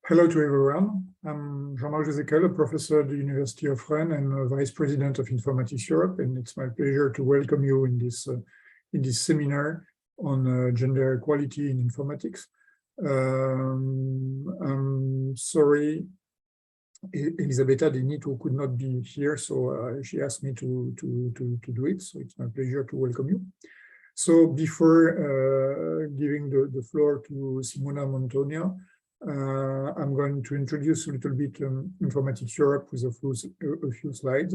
Hello to everyone. I'm Jean-Marc Jezekel, a professor at the University of Rennes and Vice President of Informatics Europe, and it's my pleasure to welcome you in this seminar on gender equality in informatics. I'm sorry, Elisabetta Di Nito could not be here, so she asked me to do it. So it's my pleasure to welcome you. So before giving the floor to Simona Motogna, I'm going to introduce a little bit Informatics Europe with a few slides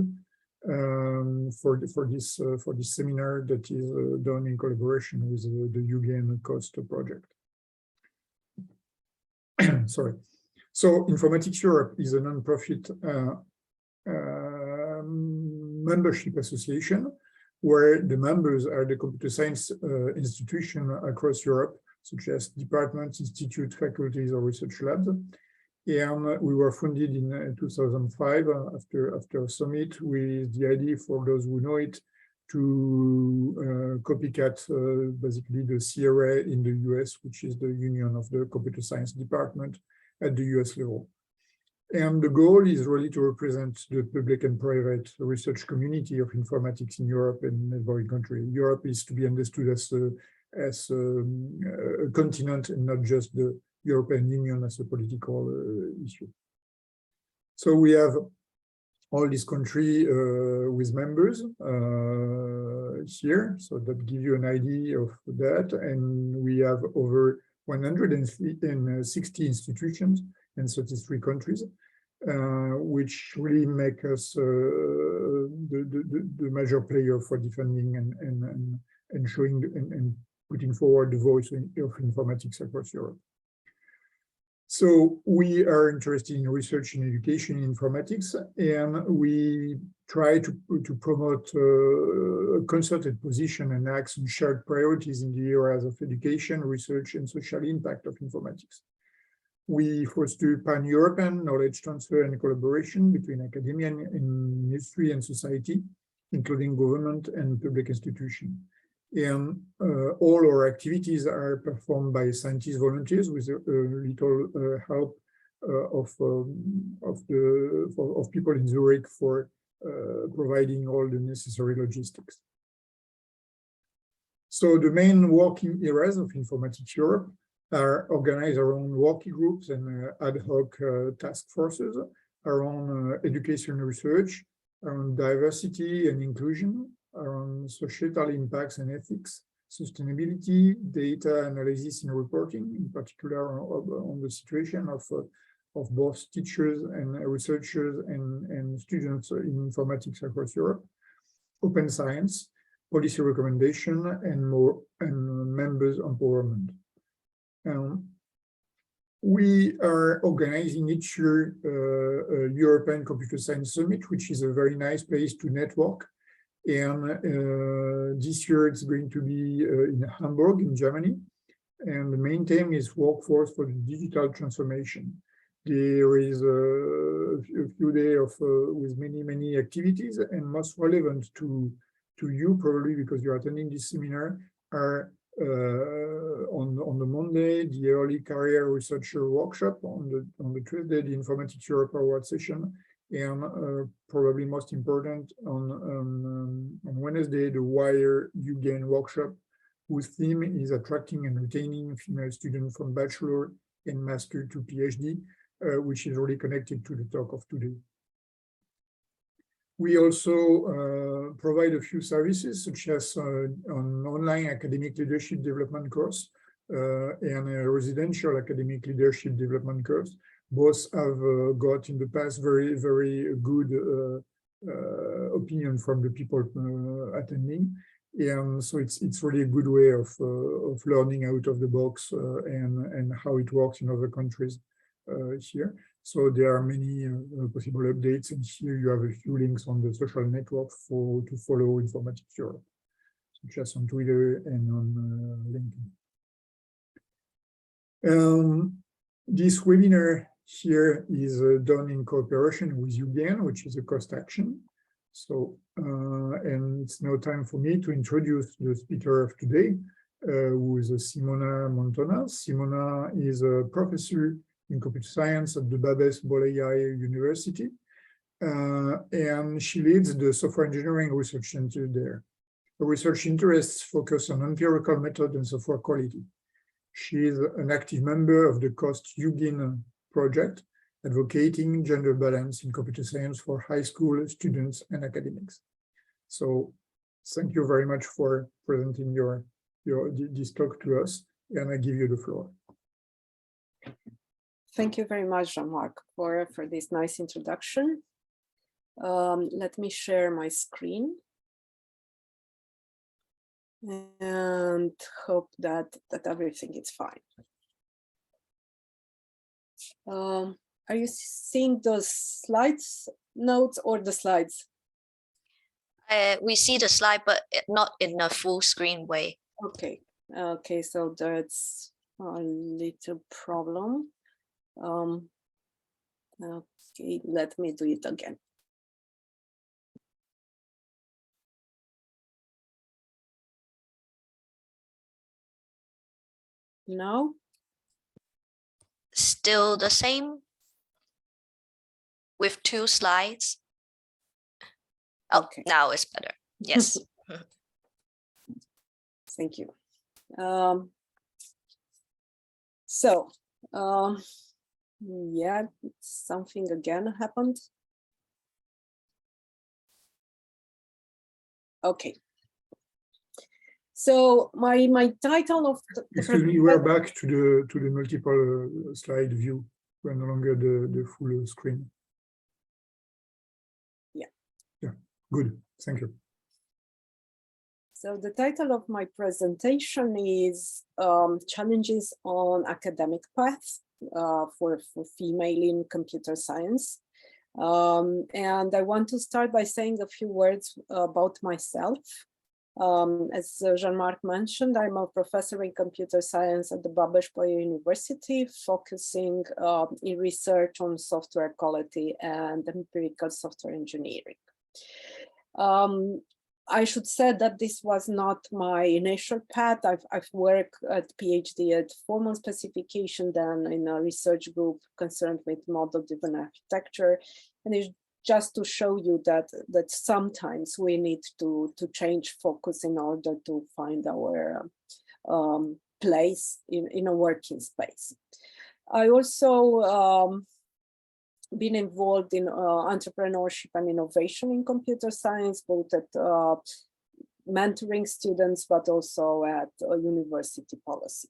for this seminar that is done in collaboration with the UGAN COST project. Sorry. So Informatics Europe is a non-profit membership association where the members are the computer science institutions across Europe, such as departments, institutes, faculties, or research labs. And we were founded in 2005 after a summit with the idea, for those who know it, to copycat basically the CRA in the US, which is the union of the computer science department at the US level. And the goal is really to represent the public and private research community of informatics in Europe and every country. Europe is to be understood as a continent and not just the European Union as a political issue. So we have all this country with members here, so that gives you an idea of that. And we have over 160 institutions in 33 countries, which really make us the major player for defending and showing and putting forward the voice of informatics across Europe. So we are interested in research and education in informatics, and we try to promote a concerted position and acts on shared priorities in the areas of education, research, and social impact of informatics. We foster pan-European knowledge transfer and collaboration between academia and industry and society, including government and public institutions. And all our activities are performed by scientist volunteers with a little help of people in Zurich for providing all the necessary logistics. So the main working areas of Informatics Europe are organized around working groups and ad hoc task forces around education research, around diversity and inclusion, around societal impacts and ethics, sustainability, data analysis and reporting, in particular on the situation of both teachers and researchers and students in informatics across Europe, open science, policy recommendation, and members empowerment. We are organizing each year a European Computer Science Summit, which is a very nice place to network. And this year it's going to be in Hamburg, in Germany. And the main theme is workforce for the digital transformation. There is a few days with many activities, and most relevant to you probably because you're attending this seminar are on the Monday, the early career researcher workshop, on the Tuesday, the Informatics Europe Award session, and probably most important on Wednesday, the Wire UGAN workshop, whose theme is attracting and retaining female students from bachelor and master to PhD, which is really connected to the talk of today. We also provide a few services, such as an online academic leadership development course and a residential academic leadership development course. Both have got in the past very good opinion from the people attending, and so it's really a good way of learning out of the box and how it works in other countries here. So there are many possible updates, and here you have a few links on the social network to follow Informatics Europe, such as on Twitter and on LinkedIn. This webinar here is done in cooperation with UGAN, which is a COST action. So, and it's now time for me to introduce the speaker of today, who is Simona Motogna. Simona is a professor in computer science at the Bolyai University. And she leads the software engineering research center there. Her research interests focus on empirical method and software quality. She is an active member of the CEST project, advocating gender balance in computer science for high school students and academics. So thank you very much for presenting this talk to us, and I give you the floor. Thank you very much, Jean-Marc, for this nice introduction. Let me share my screen and hope that everything is fine. Are you seeing those slides, notes, or the slides? We see the slide, but not in a full screen way. Okay, okay, so that's a little problem. Okay, let me do it again. Now? Still the same with 2 slides. Oh, okay. Now it's better. Yes. Thank you. Yeah, something again happened. Okay. So my title of excuse me, we're back to the multiple slide view. We're no longer the full screen. Yeah. Yeah. Good. Thank you. So the title of my presentation is Challenges on Academic Path for Female in Computer Science. And I want to start by saying a few words about myself. As Jean-Marc mentioned, I'm a professor in computer science at the Bolyai University, focusing in research on software quality and empirical software engineering. I should say that this was not my initial path. I've worked at PhD at formal specification, then in a research group concerned with model-driven architecture, and it's just to show you that sometimes we need to change focus in order to find our place in a working space. I also been involved in entrepreneurship and innovation in computer science, both at mentoring students, but also at university policy.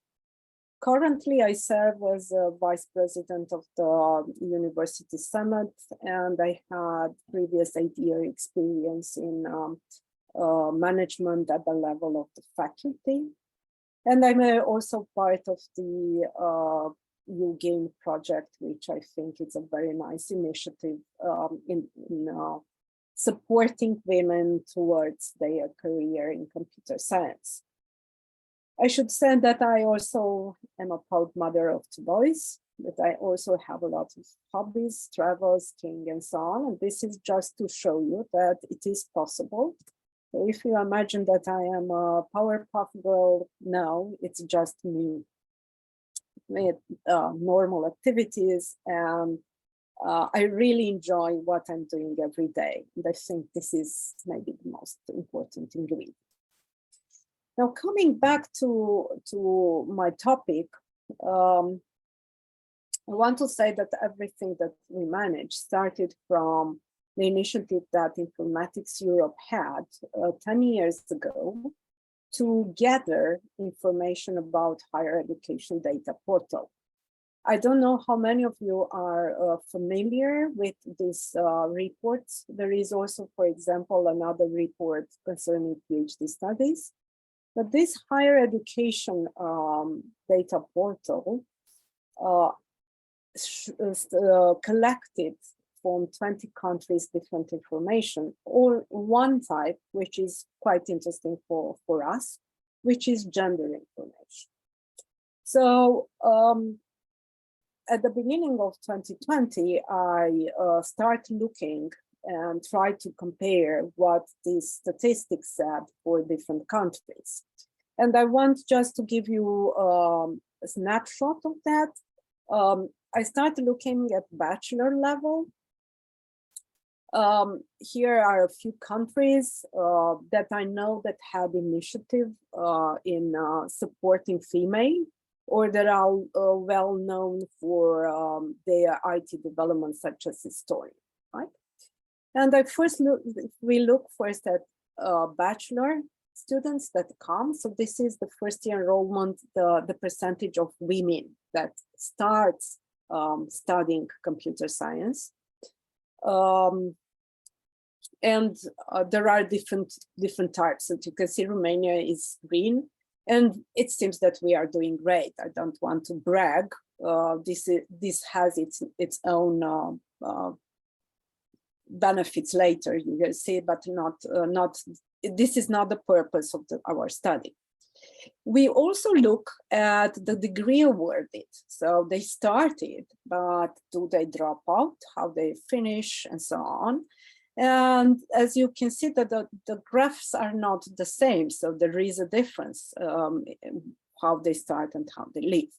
Currently, I serve as a vice president of the University Senate, and I had previous 8-year experience in management at the level of the faculty. And I'm also part of the YouGain project, which I think is a very nice initiative in supporting women towards their career in computer science. I should say that I also am a proud mother of 2 boys, but I also have a lot of hobbies, travel, skiing, and so on. And this is just to show you that it is possible. So if you imagine that I am a Powerpuff Girl, no, it's just me with normal activities, and I really enjoy what I'm doing every day. And I think this is maybe the most important ingredient. Now, coming back to my topic, I want to say that everything that we managed started from the initiative that Informatics Europe had 10 years ago to gather information about higher education data portal. I don't know how many of you are familiar with this report. There is also, for example, another report concerning PhD studies. But this higher education data portal collected from 20 countries different information, or one type, which is quite interesting for us, which is gender information. So at the beginning of 2020, I started looking and try to compare what these statistics said for different countries. And I want just to give you a snapshot of that. I started looking at bachelor level. Here are a few countries that I know that had initiative in supporting female, or that are well known for their IT development, such as Estonia, right? And we look first at bachelor students that come. So this is the first year enrollment, the percentage of women that starts studying computer science. And there are different types. As you can see, Romania is green, and it seems that we are doing great. I don't want to brag. This has its own benefits later, you will see, but not. This is not the purpose of our study. We also look at the degree awarded. So they started, but do they drop out? How they finish, and so on. And as you can see, that the graphs are not the same. So there is a difference how they start and how they leave.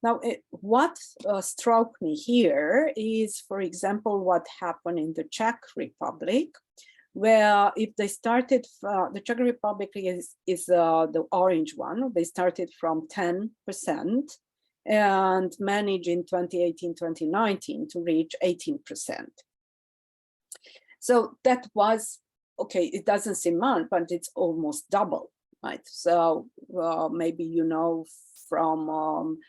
Now, what struck me here is, for example, what happened in the Czech Republic, where if they started, the Czech Republic is the orange one. They started from 10% and managed in 2018, 2019 to reach 18%. So that was, okay, it doesn't seem much, but it's almost double, right? So maybe you know from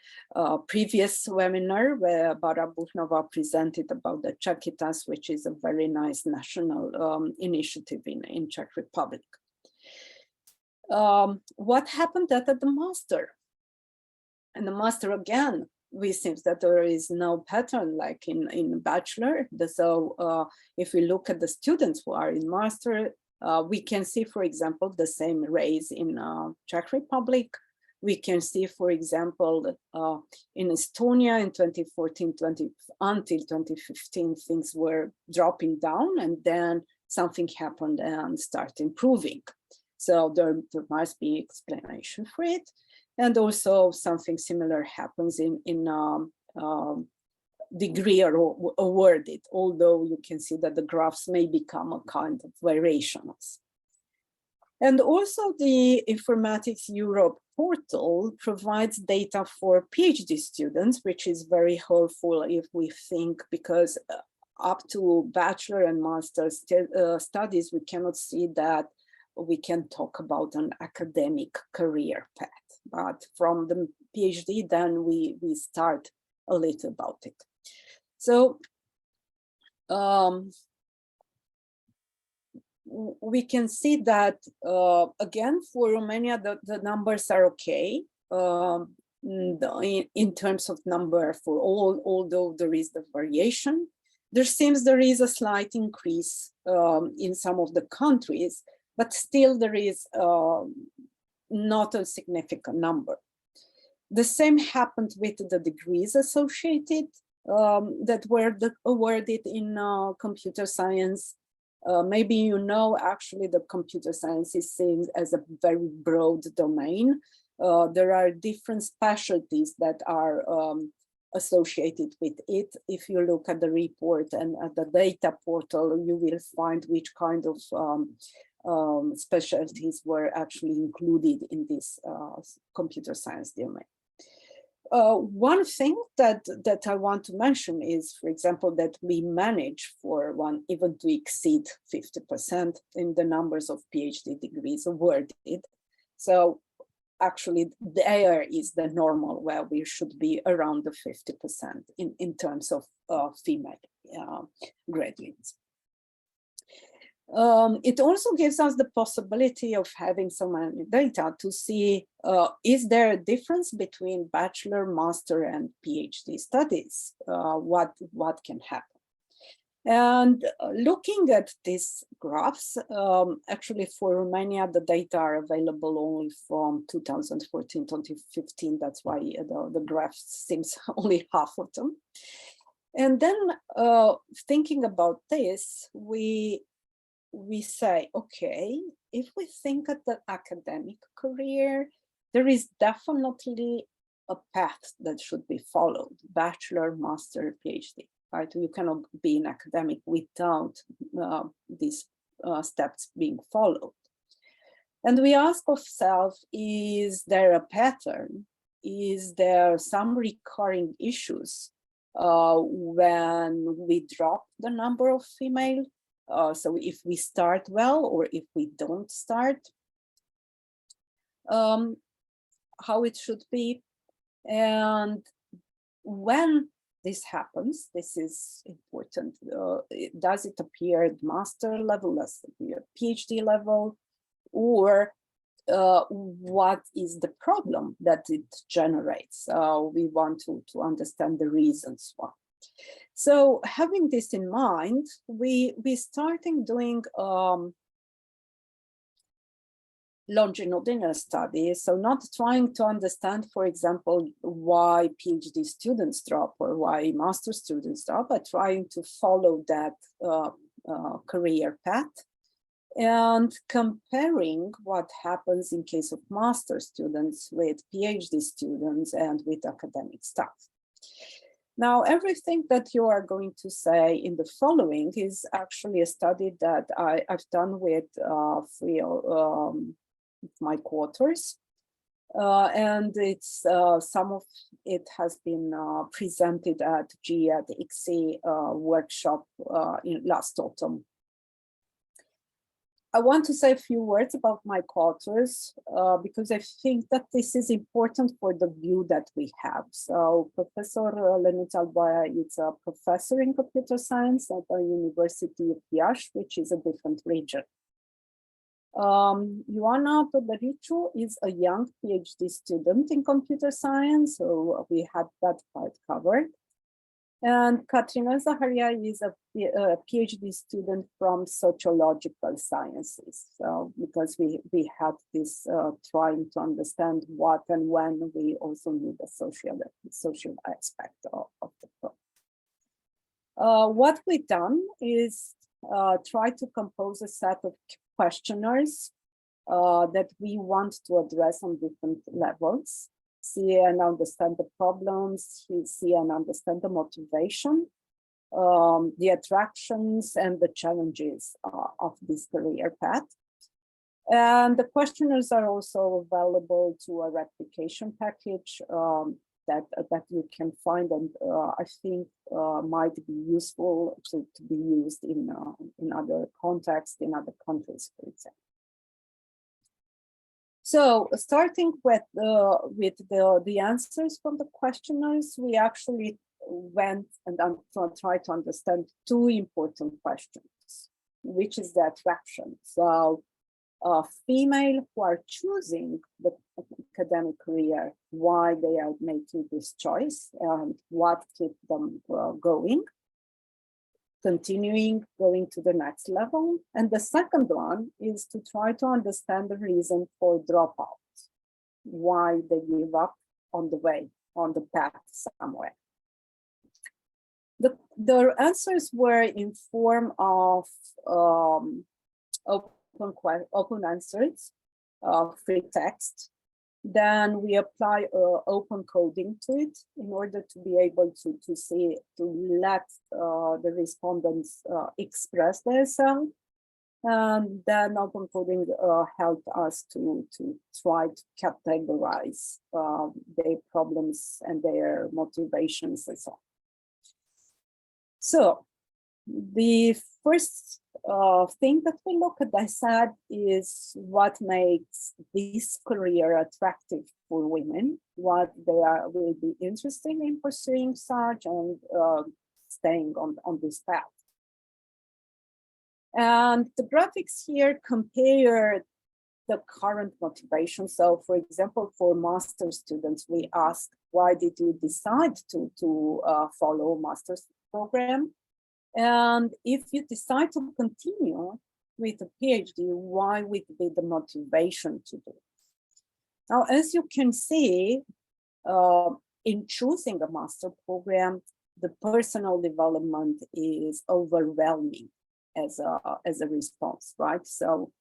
previous webinar where Bara Buchnova presented about the Czechitas, which is a very nice national initiative in Czech Republic. What happened at the master? And the master, again, we think that there is no pattern like in bachelor. So if we look at the students who are in master, we can see, for example, the same raise in Czech Republic. We can see, for example, in Estonia in 2014, until 2015, things were dropping down, and then something happened and started improving. So there must be explanation for it. And also something similar happens in degree or awarded, although you can see that the graphs may become a kind of variations. And also the Informatics Europe portal provides data for PhD students, which is very helpful if we think, because up to bachelor and master studies, we cannot see that we can talk about an academic career path. But from the PhD, then we start a little about it. So we can see that, again, for Romania, the numbers are okay in terms of number for all, although there is the variation. There is a slight increase in some of the countries, but still there is not a significant number. The same happened with the degrees associated that were awarded in computer science. Maybe you know, actually, the computer science is seen as a very broad domain. There are different specialties that are associated with it. If you look at the report and at the data portal, you will find which kind of specialties were actually included in this computer science domain. One thing that I want to mention is, for example, that we manage for one even to exceed 50% in the numbers of PhD degrees awarded. So actually there is the normal where we should be around the 50% in terms of female graduates. It also gives us the possibility of having so many data to see, is there a difference between bachelor, master, and PhD studies? What can happen? And looking at these graphs, actually for Romania, the data are available only from 2014, 2015. That's why the graph seems only half of them. And then thinking about this, we say, okay, if we think of the academic career, there is definitely a path that should be followed: bachelor, master, PhD. Right? You cannot be an academic without these steps being followed. And we ask ourselves, is there a pattern? Is there some recurring issues when we drop the number of female? So if we start well, or if we don't start, how it should be. And when this happens, this is important. Does it appear at master level, does it appear at PhD level, or what is the problem that it generates? We want to understand the reasons why. So having this in mind, we starting doing longitudinal study, so not trying to understand, for example, why PhD students drop or why master students drop, but trying to follow that career path and comparing what happens in case of master students with PhD students and with academic staff. Now, everything that you are going to say in the following is actually a study that I've done with my co-authors, and it's some of it has been presented at GED workshop in last autumn. I want to say a few words about my co-authors because I think that this is important for the view that we have. So Professor Bolyai is a professor in computer science at the University of Iași, which is a different region. Ioana Todoriciu is a young PhD student in computer science, so we had that part covered. And Katrina Zaharia is a PhD student from sociological sciences, so because we had this trying to understand what and when we also need a social aspect of the problem. What we've done is try to compose a set of questionnaires that we want to address on different levels. See and understand the problems, see and understand the motivation, the attractions and the challenges of this career path. And the questionnaires are also available to a replication package that you can find, and I think might be useful to be used in other contexts, in other countries, for example. So starting with the answers from the questionnaires, we actually went and tried to understand two important questions, which is the attraction. So female who are choosing the academic career, why they are making this choice and what keeps them going, continuing, going to the next level. And the second one is to try to understand the reason for dropout, why they give up on the way, on the path somewhere. The answers were in form of open answers, free text. Then we apply open coding to it in order to be able to let the respondents express themselves. And then open coding helped us to try to categorize their problems and their motivations and so on. So the first thing that we look at, I said, is what makes this career attractive for women, what they will be interested in pursuing such and staying on this path. And the graphics here compare the current motivation. So for example, for master's students, we asked, why did you decide to follow a master's program? And if you decide to continue with a PhD, why would be the motivation to do it? Now, as you can see, in choosing a master program, the personal development is overwhelming as a response, right? So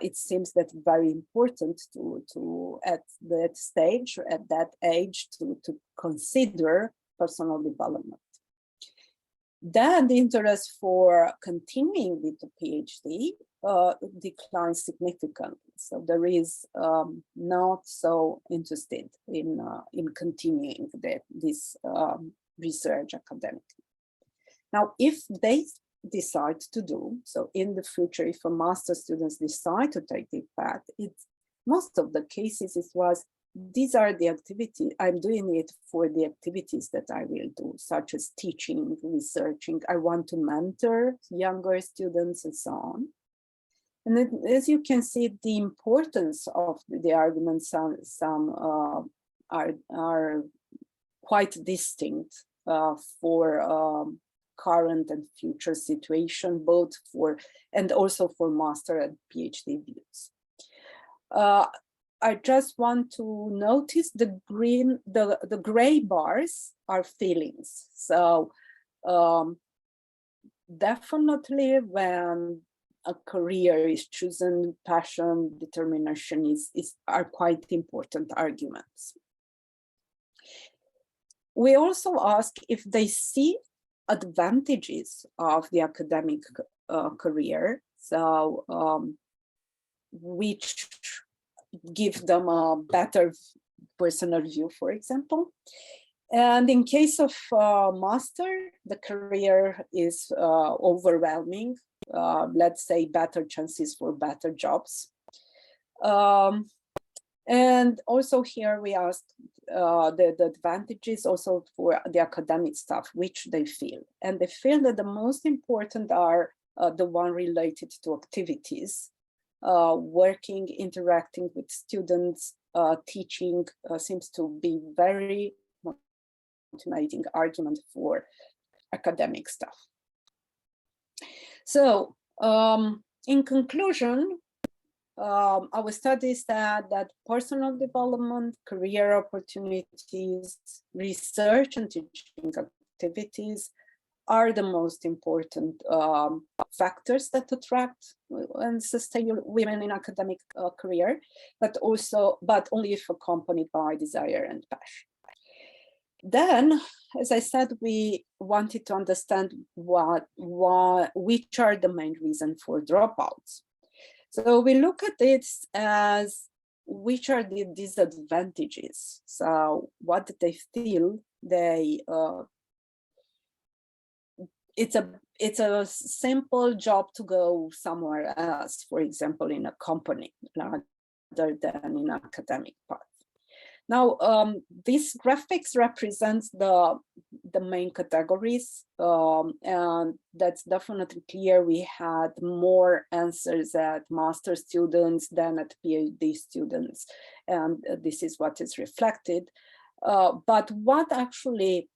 it seems that very important to at that stage, at that age, to consider personal development. Then the interest for continuing with the PhD declines significantly. So there is not so interested in continuing this research academically. Now, if they decide to do so in the future, if a master students decide to take the path, it's most of the cases it was, these are the activities, I'm doing it for the activities that I will do, such as teaching, researching, I want to mentor younger students and so on. And then, as you can see, the importance of the arguments, some are quite distinct for current and future situation, both for, and also for master and PhD views. I just want to notice the gray bars are feelings. So definitely when a career is chosen, passion, determination are quite important arguments. We also ask if they see advantages of the academic career, so which give them a better personal view, for example. And in case of master, the career is overwhelming, let's say better chances for better jobs. And also here we asked the advantages also for the academic stuff, which they feel. And they feel that the most important are the one related to activities, working, interacting with students, teaching seems to be very motivating argument for academic stuff. So in conclusion, our studies said that personal development, career opportunities, research and teaching activities are the most important factors that attract and sustain women in academic career, but only if accompanied by desire and passion. Then, as I said, we wanted to understand which are the main reasons for dropouts. So we look at it as which are the disadvantages. So what did they feel they it's a simple job to go somewhere else, for example, in a company rather than in academic path. Now, these graphics represents the main categories, and that's definitely clear. We had more answers at master students than at PhD students, and this is what is reflected. But what actually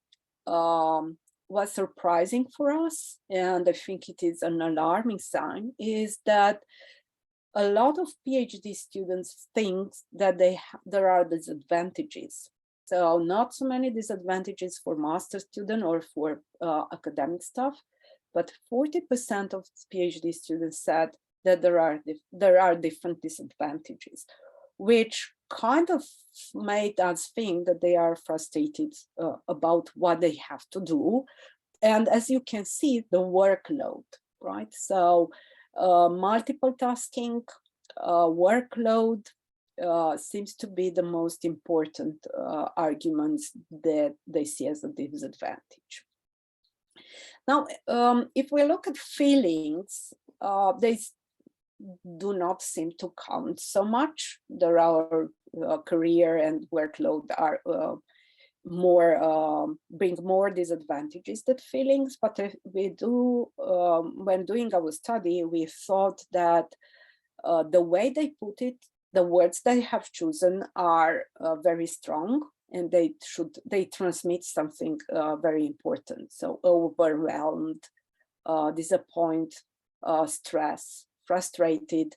was surprising for us, and I think it is an alarming sign, is that a lot of PhD students think that there are disadvantages. So not so many disadvantages for master student or for academic stuff, but 40% of PhD students said that there are different disadvantages, which kind of made us think that they are frustrated about what they have to do. And as you can see, the workload, right? So multiple tasking, workload seems to be the most important arguments that they see as a disadvantage. Now, if we look at feelings, they do not seem to count so much. There are career and workload are bring more disadvantages than feelings, but we do, when doing our study, we thought that the way they put it, the words they have chosen are very strong, and they transmit something very important. So overwhelmed, disappointed, stress, frustrated,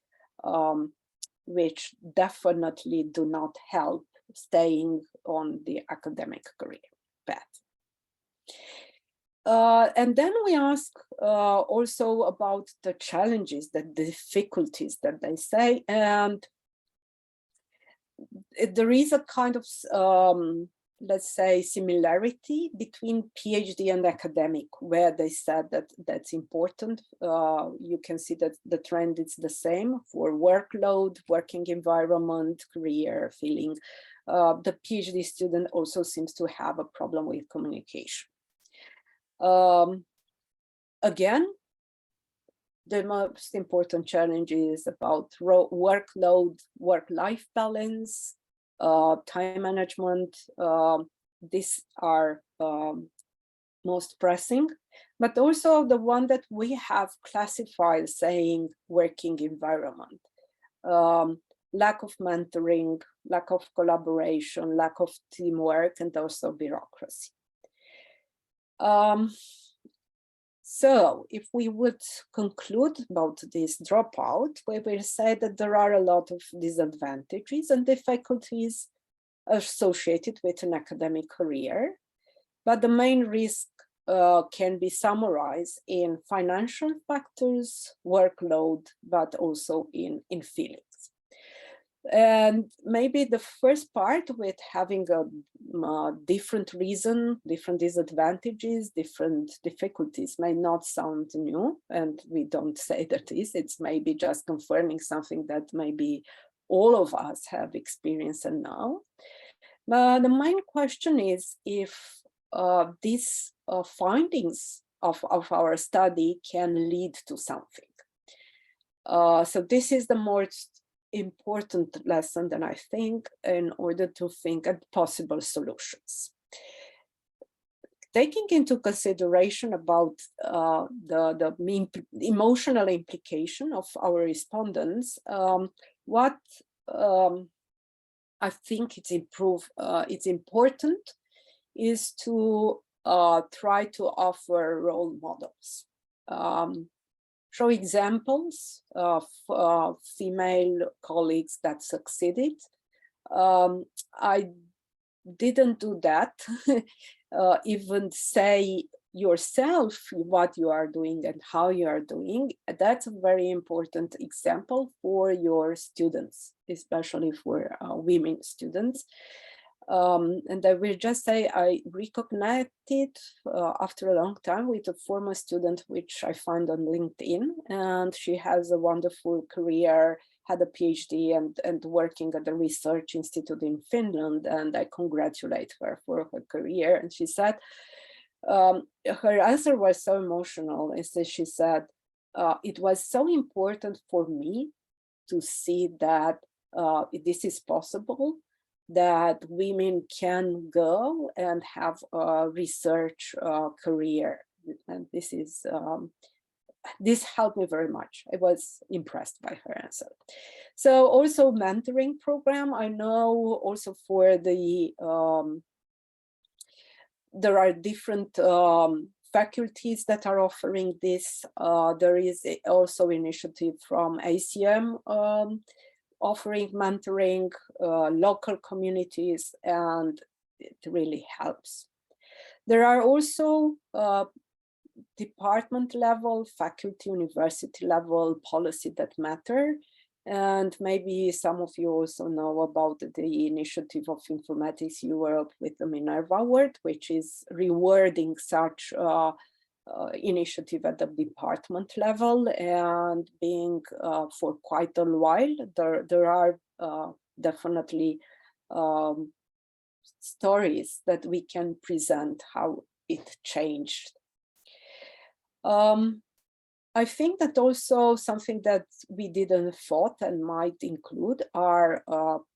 which definitely do not help staying on the academic career path. And then we ask also about the challenges, the difficulties that they say, and there is a kind of, let's say, similarity between PhD and academic, where they said that that's important. You can see that the trend is the same for workload, working environment, career feeling. The PhD student also seems to have a problem with communication. Again, the most important challenge is about workload, work-life balance, time management. These are most pressing, but also the one that we have classified saying working environment. Lack of mentoring, lack of collaboration, lack of teamwork, and also bureaucracy. So if we would conclude about this dropout, we will say that there are a lot of disadvantages and difficulties associated with an academic career, but the main risk can be summarized in financial factors, workload, but also in feelings. And maybe the first part with having a different reason, different disadvantages, different difficulties may not sound new, and we don't say that it's maybe just confirming something that maybe all of us have experienced and know. But the main question is if these findings of our study can lead to something. So this is the most important lesson that I think in order to think at possible solutions. Taking into consideration about the emotional implication of our respondents, what I think it's important is to try to offer role models. Show examples of female colleagues that succeeded. I didn't do that. Even say yourself what you are doing and how you are doing. That's a very important example for your students, especially for women students. And I will just say I reconnected after a long time with a former student, which I found on LinkedIn, and she has a wonderful career, had a PhD and working at the research institute in Finland, and I congratulate her for her career. And she said, her answer was so emotional. She said, it was so important for me to see that this is possible, that women can go and have a research career. And this is, this helped me very much. I was impressed by her answer. So also mentoring program, I know also for the, there are different faculties that are offering this. There is also initiative from ACM offering mentoring, local communities, and it really helps. There are also department level, faculty, university level policy that matter. And maybe some of you also know about the initiative of Informatics Europe with the Minerva Award, which is rewarding such initiative at the department level, and being for quite a while. There are definitely stories that we can present how it changed. I think that also something that we didn't thought and might include are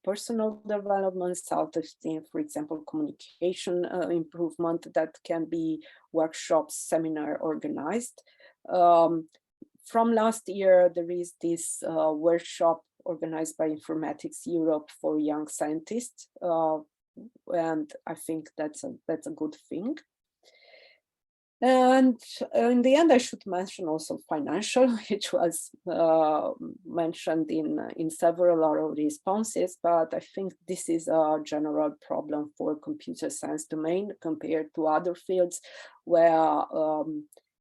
personal development, self-esteem, for example, communication improvement that can be workshops, seminar organized. From last year, there is this workshop organized by Informatics Europe for young scientists, and I think that's a good thing. And in the end, I should mention also financial, which was mentioned in several oral responses, but I think this is a general problem for computer science domain compared to other fields where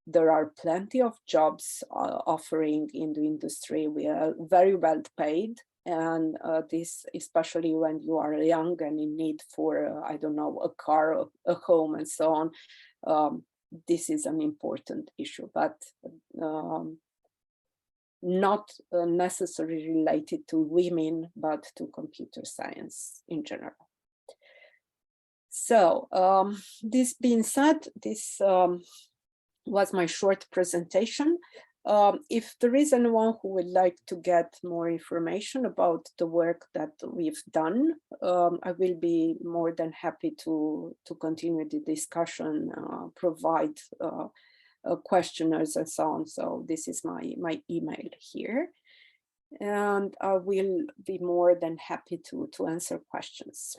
there are plenty of jobs offering in the industry. We are very well paid. And this, especially when you are young and in need for, I don't know, a car, a home, and so on. This is an important issue, but not necessarily related to women, but to computer science in general. So this being said, this was my short presentation. If there is anyone who would like to get more information about the work that we've done, I will be more than happy to continue the discussion, provide questionnaires and so on. So this is my email here. And I will be more than happy to answer questions.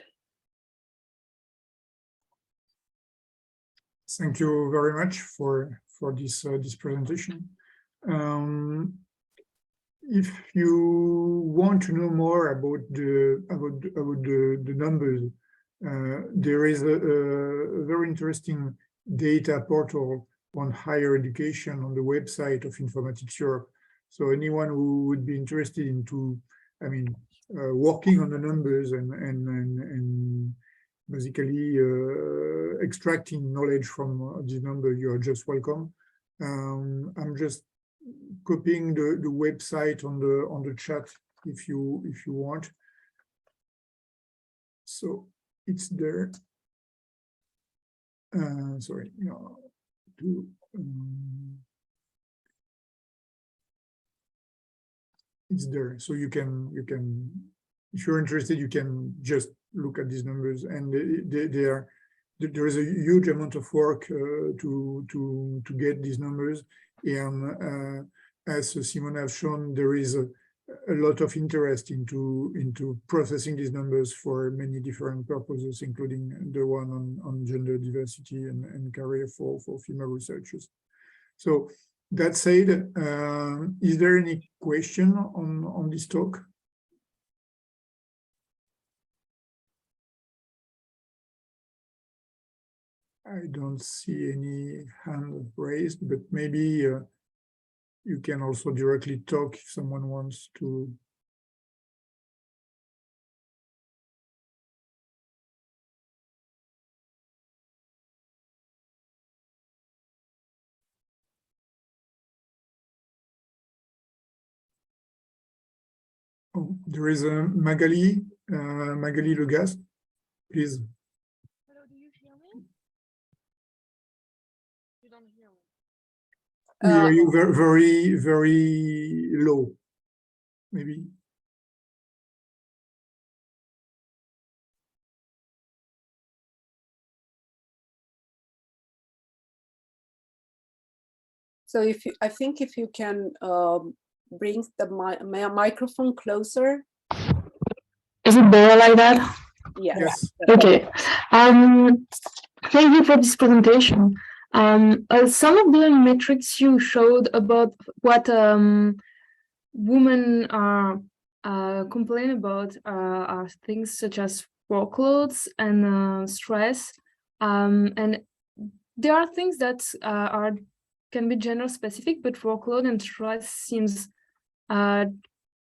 Thank you very much for this presentation. If you want to know more about the numbers, there is a very interesting data portal on higher education on the website of Informatics Europe. So anyone who would be interested into, working on the numbers and basically extracting knowledge from this number, you are just welcome. I'm just copying the website on the chat if you want. So it's there. Sorry, no, it's there. So you can if you're interested, you can just look at these numbers, and there is a huge amount of work to get these numbers. And as Simona has shown, there is a lot of interest into processing these numbers for many different purposes, including the one on gender diversity and career for female researchers. So that said, is there any question on this talk? I don't see any hand raised, but maybe you can also directly talk if someone wants to. Oh, there is a Magali Legas, please. Hello, do you hear me? You don't hear me. We hear you very, very low, maybe. So I think if you can bring the microphone closer. Is it better like that? Yes. Okay. Thank you for this presentation. Some of the metrics you showed about what women are complain about are things such as workloads and stress, and there are things that can be gender specific, but workload and stress seems that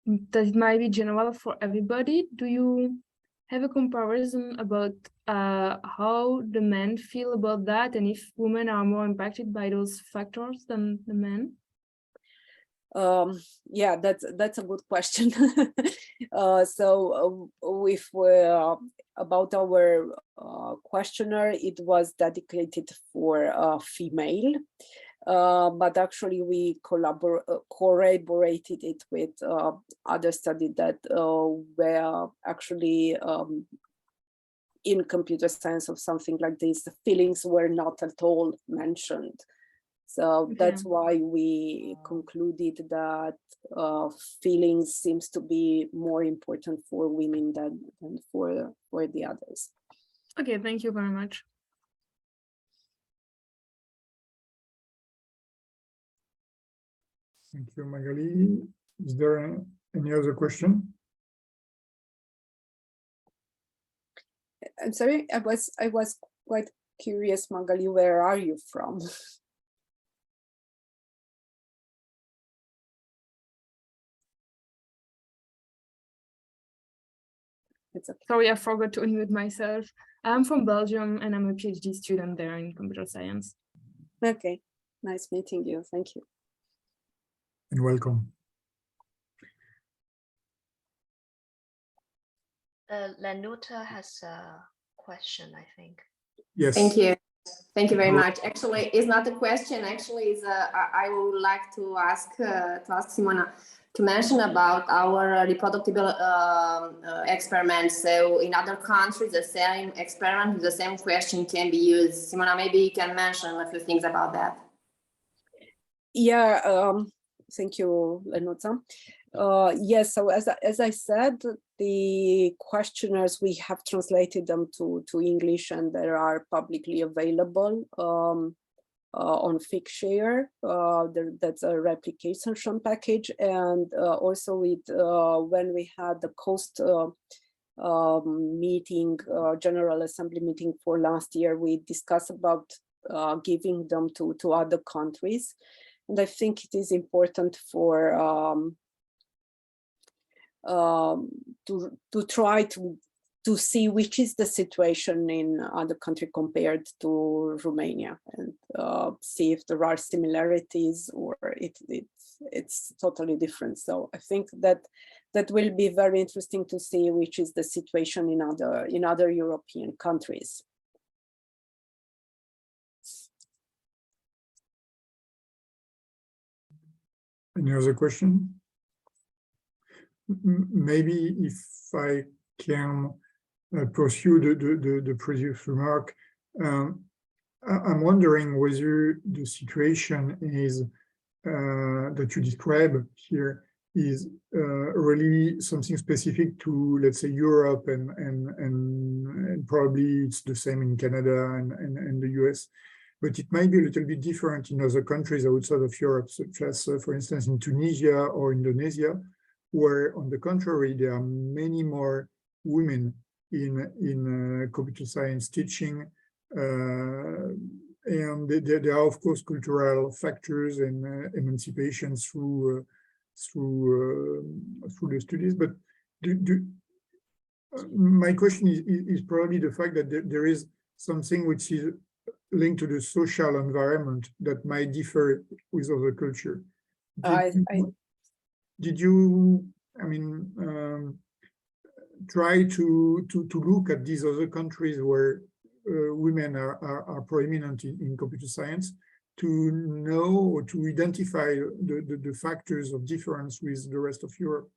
it might be general for everybody. Do you have a comparison about how the men feel about that, and if women are more impacted by those factors than the men? Yeah, that's a good question. So if we're about our questionnaire, it was dedicated for female, but actually we corroborated it with other studies that were actually in computer science of something like this. The feelings were not at all mentioned. So that's why we concluded that feelings seems to be more important for women than for the others. Okay, thank you very much. Thank you, Magali. Is there any other question? I'm sorry, I was quite curious, Magali, where are you from? It's okay. Sorry, I forgot to unmute myself. I'm from Belgium and I'm a PhD student there in computer science. Okay, nice meeting you. Thank you. And welcome. Lanuta has a question, I think. Yes. Thank you. Thank you very much. Actually, it's not a question. Actually, I would like to ask Simona to mention about our reproductive experiments. So in other countries, the same experiment, the same question can be used. Simona, maybe you can mention a few things about that. Yeah, thank you, Lenuta. Yes, so as I said, the questionnaires, we have translated them to English and they are publicly available on Figshare. That's a replication package. And also with when we had the COST meeting, General Assembly meeting for last year, we discussed about giving them to other countries. And I think it is important for to try to see which is the situation in other country compared to Romania, and see if there are similarities or it's totally different. So I think that will be very interesting to see which is the situation in other European countries. Any other question? Maybe if I can pursue the previous remark, I'm wondering whether the situation is that you describe here is really something specific to, let's say, Europe and probably it's the same in Canada and the US. But it might be a little bit different in other countries outside of Europe, such as, for instance, in Tunisia or Indonesia, where, on the contrary, there are many more women in computer science teaching, and there are, of course, cultural factors and emancipation through the studies. But my question is probably the fact that there is something which is linked to the social environment that might differ with other culture. Did you, I mean, try to look at these other countries where women are prominent in computer science to know or to identify the factors of difference with the rest of Europe?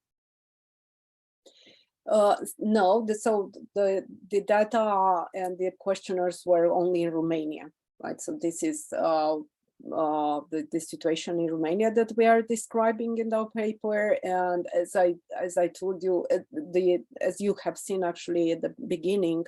No, so the data and the questionnaires were only in Romania, right? So this is the situation in Romania that we are describing in our paper. And as I told you, as you have seen actually at the beginning,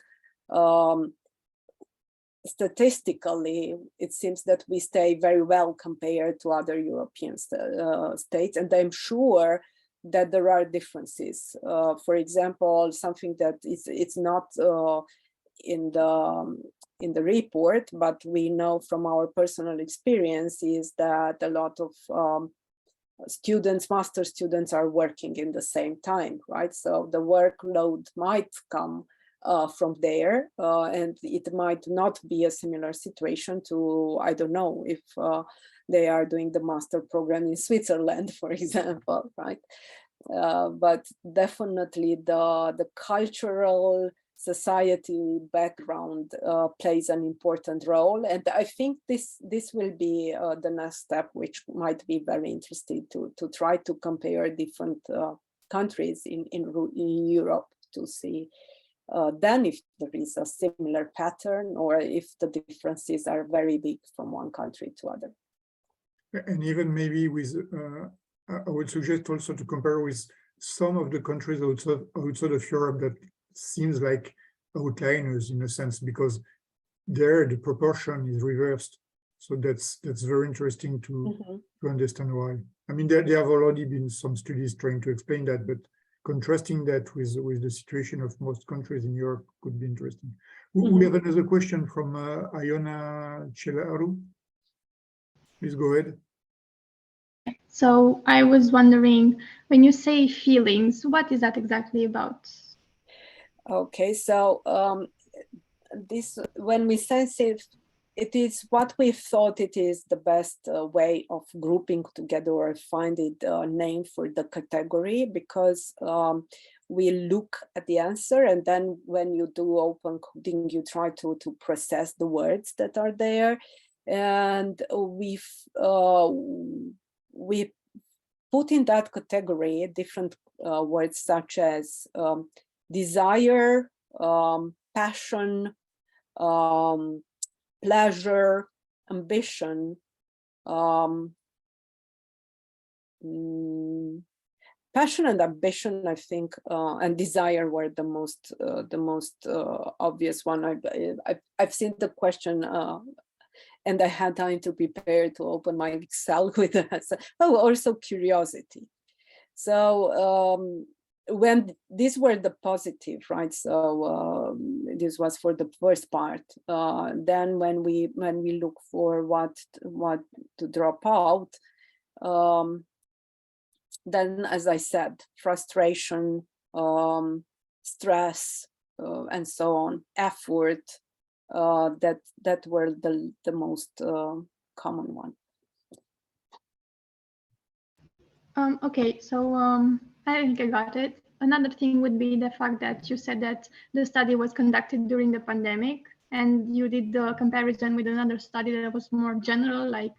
statistically, it seems that we stay very well compared to other European states, and I'm sure that there are differences. For example, something that it's not in the report, but we know from our personal experience is that a lot of master students are working in the same time, right? So the workload might come from there, and it might not be a similar situation to, I don't know, if they are doing the master program in Switzerland, for example, right? But definitely the cultural society background plays an important role, and I think this will be the next step, which might be very interesting to try to compare different countries in Europe to see then if there is a similar pattern or if the differences are very big from one country to other. And even maybe with, I would suggest also to compare with some of the countries outside of Europe that seems like outliners in a sense, because there the proportion is reversed. So that's very interesting to understand why. I mean, there have already been some studies trying to explain that, but contrasting that with the situation of most countries in Europe could be interesting. We have another question from Iona Chelaru. Please go ahead. So I was wondering, when you say feelings, what is that exactly about? Okay, so this, when we sense it, it is what we thought it is the best way of grouping together or finding a name for the category, because we look at the answer, and then when you do open coding, you try to process the words that are there, and we put in that category different words such as desire, passion, pleasure, ambition, passion and ambition, I think, and desire were the most obvious one. I've seen the question, and I had time to prepare to open my Excel with that. So, also curiosity. So when these were the positive, right? So this was for the first part. Then when we look for what to drop out, then, as I said, frustration, stress, and so on, effort, that were the most common one. Okay, so I think I got it. Another thing would be the fact that you said that the study was conducted during the pandemic, and you did the comparison with another study that was more general, like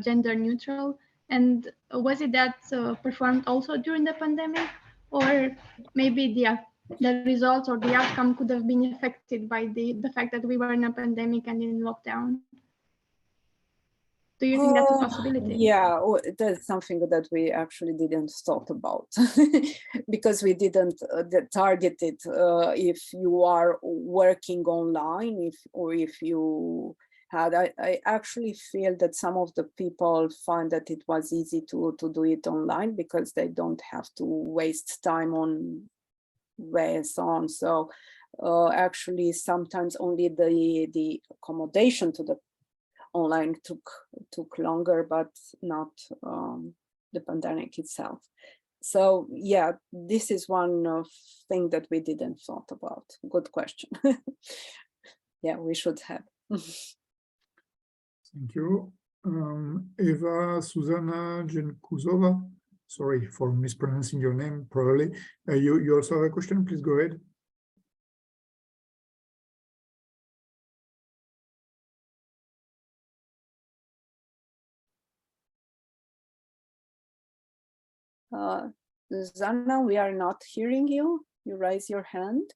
gender neutral. And was it that performed also during the pandemic, or maybe the results or the outcome could have been affected by the fact that we were in a pandemic and in lockdown? Do you think that's a possibility? Yeah, that's something that we actually didn't thought about because we didn't target it. If you are working online, if you had, I actually feel that some of the people find that it was easy to do it online because they don't have to waste time on ways on. So actually, sometimes only the accommodation to the online took longer, but not the pandemic itself. So yeah, this is one thing that we didn't thought about. Good question. Yeah, we should have. Thank you. Eva Susanna Jenkuzova, sorry for mispronouncing your name probably. You also have a question, please go ahead. Susanna, we are not hearing you. You raise your hand.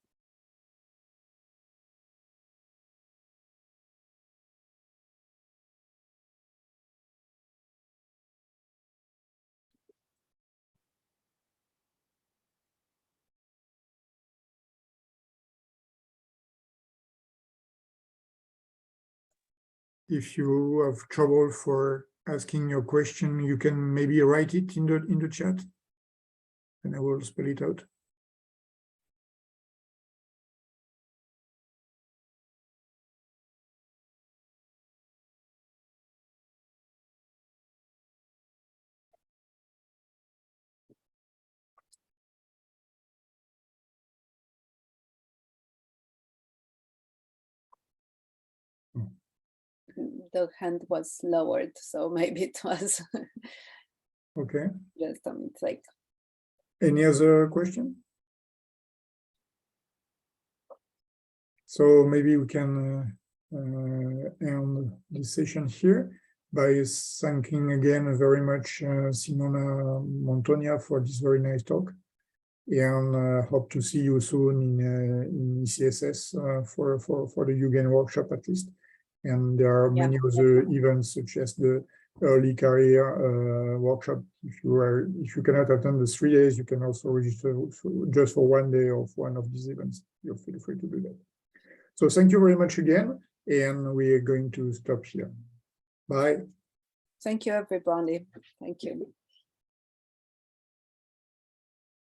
If you have trouble for asking your question, you can maybe write it in the chat, and I will spell it out. The hand was lowered, so maybe it was Okay. just a mistake. Any other question? So maybe we can end this session here by thanking again very much Simona Motogna for this very nice talk, and hope to see you soon in CSS for the UGAN workshop at least. And there are many other events such as the early career workshop. If you cannot attend the 3 days, you can also register just for 1 day of one of these events. You feel free to do that. So thank you very much again, and we are going to stop here. Bye. Thank you, everybody. Thank you.